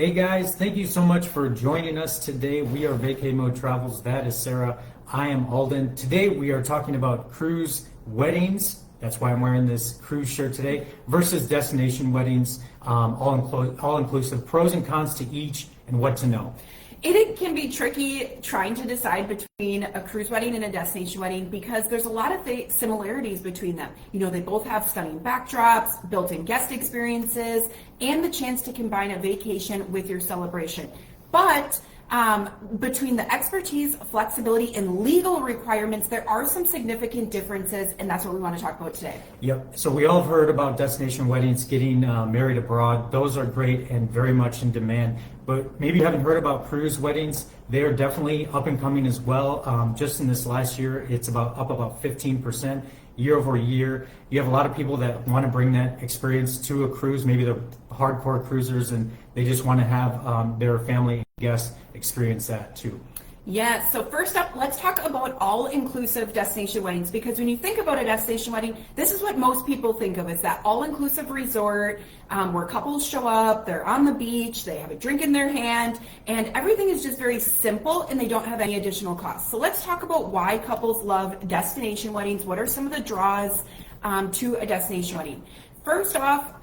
Hey guys, thank you so much for joining us today. We are Vacay Mode Travels. That is Sarah. I am Alden. Today we are talking about cruise weddings. That's why I'm wearing this cruise shirt today. Versus destination weddings, all inclusive. Pros and cons to each and what to know. It can be tricky trying to decide between a cruise wedding and a destination wedding because there's a lot of similarities between them. You know, they both have stunning backdrops, built-in guest experiences, and the chance to combine a vacation with your celebration. But between the expertise, flexibility, and legal requirements, there are some significant differences, and that's what we want to talk about today. Yep. So we all have heard about destination weddings, getting married abroad. Those are great and very much in demand. But maybe you haven't heard about cruise weddings. They are definitely up and coming as well. Just in this last year, it's up about 15% year over year. You have a lot of people that want to bring that experience to a cruise. Maybe they're hardcore cruisers and they just want to have their family guests experience that too. Yes, so first up, let's talk about all-inclusive destination weddings, because when you think about a destination wedding, this is what most people think of, is that all-inclusive resort where couples show up, they're on the beach, they have a drink in their hand, and everything is just very simple and they don't have any additional costs. So let's talk about why couples love destination weddings. What are some of the draws to a destination wedding? First off,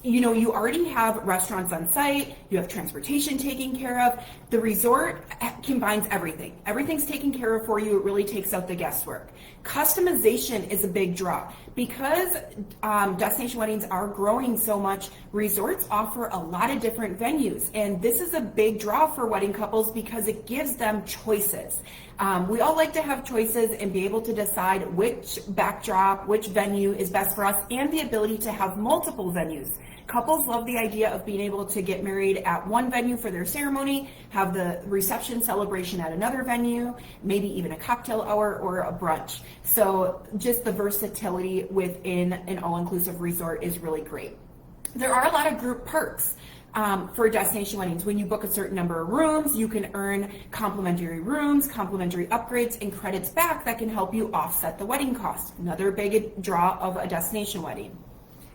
you already have restaurants on site, you have transportation taken care of. The resort combines everything. Everything's taken care of for you. It really takes out the guesswork. Customization is a big draw. Because destination weddings are growing so much, resorts offer a lot of different venues. And this is a big draw for wedding couples because it gives them choices. We all like to have choices and be able to decide which backdrop, which venue is best for us, and the ability to have multiple venues. Couples love the idea of being able to get married at one venue for their ceremony, have the reception celebration at another venue, maybe even a cocktail hour or a brunch. So just the versatility within an all-inclusive resort is really great. There are a lot of group perks for destination weddings. When you book a certain number of rooms, you can earn complimentary rooms, complimentary upgrades, and credits back that can help you offset the wedding cost. Another big draw of a destination wedding.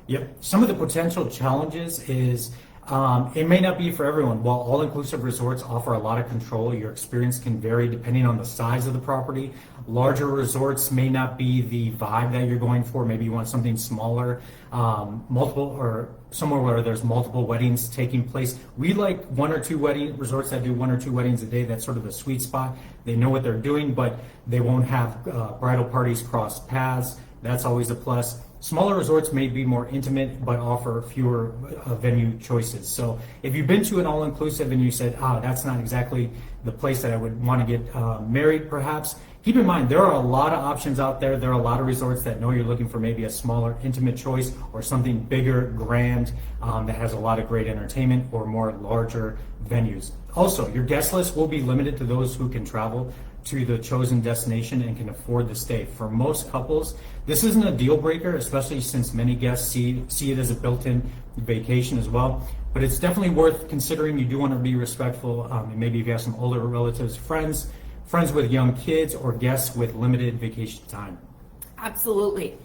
Yep. Some of the potential challenges is it may not be for everyone. While all-inclusive resorts offer a lot of control, your experience can vary depending on the size of the property. Larger resorts may not be the vibe that you're going for. Maybe you want something smaller, multiple, or somewhere where there's multiple weddings taking place. We like resorts that do one or two weddings a day. That's sort of the sweet spot. They know what they're doing, but they won't have bridal parties cross paths. That's always a plus. Smaller resorts may be more intimate but offer fewer venue choices. So if you've been to an all-inclusive and you said, that's not exactly the place that I would want to get married perhaps, keep in mind there are a lot of options out there. There are a lot of resorts that know you're looking for maybe a smaller intimate choice or something bigger, grand, that has a lot of great entertainment or more larger venues. Also, your guest list will be limited to those who can travel to the chosen destination and can afford the stay. For most couples, this isn't a deal breaker, especially since many guests see it as a built-in vacation as well. But it's definitely worth considering. You do want to be respectful. And maybe if you have some older relatives, friends with young kids, or guests with limited vacation time. Absolutely.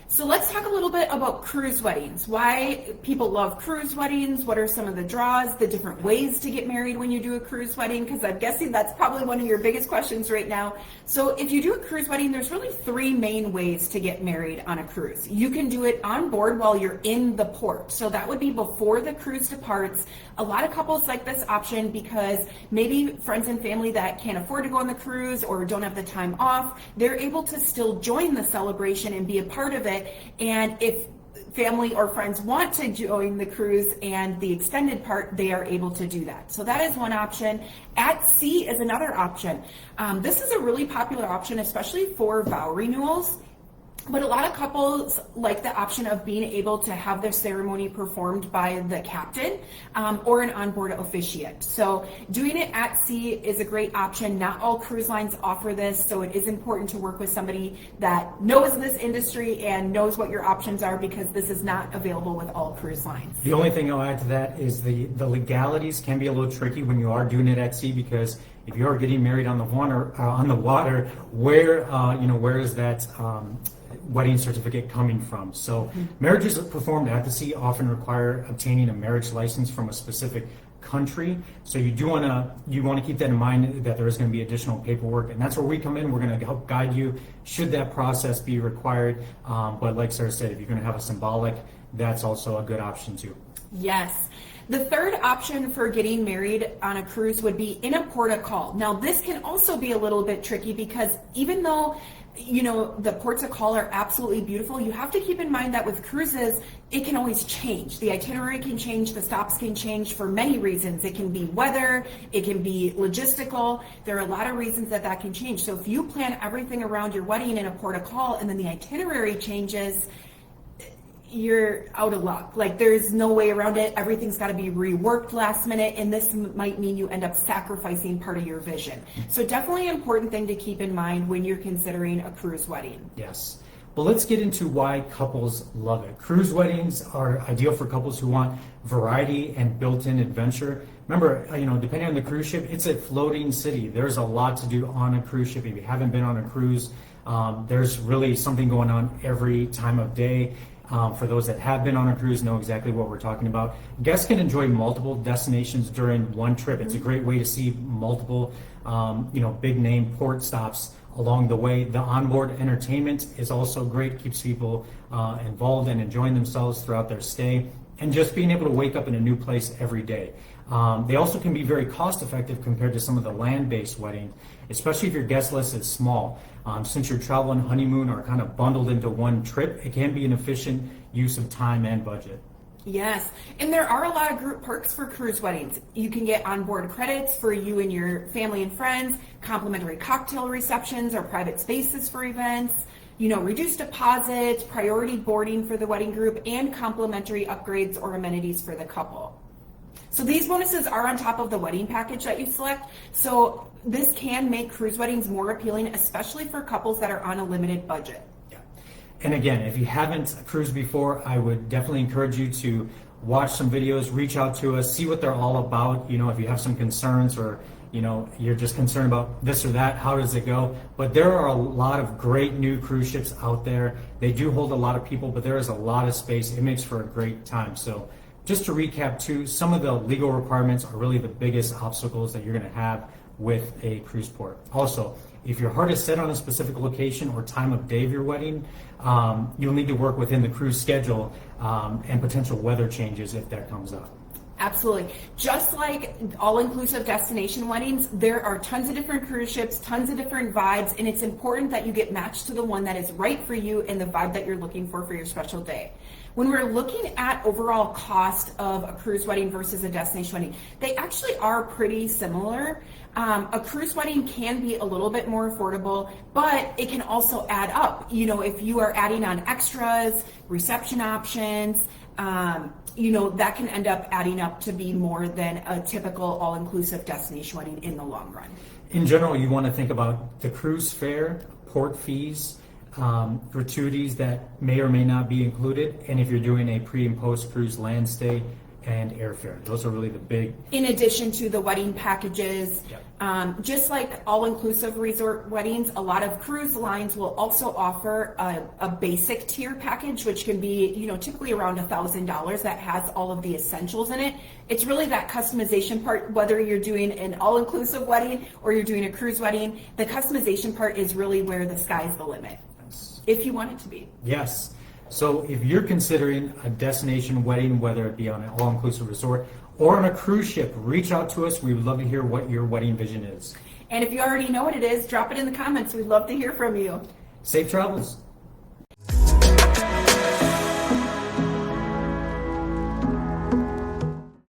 So let's talk a little bit about cruise weddings. Why people love cruise weddings, what are some of the draws, the different ways to get married when you do a cruise wedding, because I'm guessing that's probably one of your biggest questions right now. So if you do a cruise wedding, there's really three main ways to get married on a cruise. You can do it on board while you're in the port. So that would be before the cruise departs. A lot of couples like this option because maybe friends and family that can't afford to go on the cruise or don't have the time off, they're able to still join the celebration and be a part of it. And if family or friends want to join the cruise and the extended part, they are able to do that. So that is one option. At sea is another option. This is a really popular option, especially for vow renewals. But a lot of couples like the option of being able to have their ceremony performed by the captain or an onboard officiant. So doing it at sea is a great option. Not all cruise lines offer this, so it is important to work with somebody that knows this industry and knows what your options are, because this is not available with all cruise lines. The only thing I'll add to that is the legalities can be a little tricky when you are doing it at sea, because if you are getting married on the water, where is that wedding certificate coming from? So marriages performed at the sea often require obtaining a marriage license from a specific country. So you want to keep that in mind, that there is going to be additional paperwork, and that's where we come in. We're going to help guide you should that process be required. But like Sarah said, if you're going to have a symbolic, that's also a good option too. Yes. The third option for getting married on a cruise would be in a port of call. Now, this can also be a little bit tricky because even though, you know, the ports of call are absolutely beautiful, you have to keep in mind that with cruises, it can always change. The itinerary can change, the stops can change for many reasons. It can be weather, it can be logistical. There are a lot of reasons that can change. So if you plan everything around your wedding in a port of call and then the itinerary changes, you're out of luck. Like, there's no way around it. Everything's got to be reworked last minute, and this might mean you end up sacrificing part of your vision. So definitely an important thing to keep in mind when you're considering a cruise wedding. Yes. Well, let's get into why couples love it. Cruise weddings are ideal for couples who want variety and built-in adventure. Remember, you know, depending on the cruise ship, it's a floating city. There's a lot to do on a cruise ship. If you haven't been on a cruise, there's really something going on every time of day. For those that have been on a cruise, know exactly what we're talking about. Guests can enjoy multiple destinations during one trip. It's a great way to see multiple, big name port stops along the way. The onboard entertainment is also great, keeps people involved and enjoying themselves throughout their stay, and just being able to wake up in a new place every day. They also can be very cost effective compared to some of the land-based weddings, especially if your guest list is small. Since your travel and honeymoon are kind of bundled into one trip, it can be an efficient use of time and budget. Yes, and there are a lot of group perks for cruise weddings. You can get onboard credits for you and your family and friends, complimentary cocktail receptions or private spaces for events, reduced deposits, priority boarding for the wedding group, and complimentary upgrades or amenities for the couple. So these bonuses are on top of the wedding package that you select. So this can make cruise weddings more appealing, especially for couples that are on a limited budget. Yeah. And again, if you haven't cruised before, I would definitely encourage you to watch some videos, reach out to us, see what they're all about. If you have some concerns or you're just concerned about this or that, how does it go? But there are a lot of great new cruise ships out there. They do hold a lot of people, but there is a lot of space. It makes for a great time. So just to recap too, some of the legal requirements are really the biggest obstacles that you're going to have with a cruise port. Also, if your heart is set on a specific location or time of day of your wedding, you'll need to work within the cruise schedule and potential weather changes if that comes up. Absolutely. Just like all-inclusive destination weddings, there are tons of different cruise ships, tons of different vibes, and it's important that you get matched to the one that is right for you and the vibe that you're looking for your special day. When we're looking at overall cost of a cruise wedding versus a destination wedding, they actually are pretty similar. A cruise wedding can be a little bit more affordable, but it can also add up. If you are adding on extras, reception options, that can end up adding up to be more than a typical all-inclusive destination wedding in the long run. In general, you want to think about the cruise fare, port fees, gratuities that may or may not be included, and if you're doing a pre and post cruise land stay and airfare. Those are really the big. In addition to the wedding packages, Yep. Just like all-inclusive resort weddings, a lot of cruise lines will also offer a basic tier package, which can be, typically around $1,000 that has all of the essentials in it. It's really that customization part, whether you're doing an all-inclusive wedding or you're doing a cruise wedding, the customization part is really where the sky's the limit, if you want it to be. Yes. So if you're considering a destination wedding, whether it be on an all-inclusive resort or on a cruise ship, reach out to us. We would love to hear what your wedding vision is. And if you already know what it is, drop it in the comments. We'd love to hear from you. Safe travels.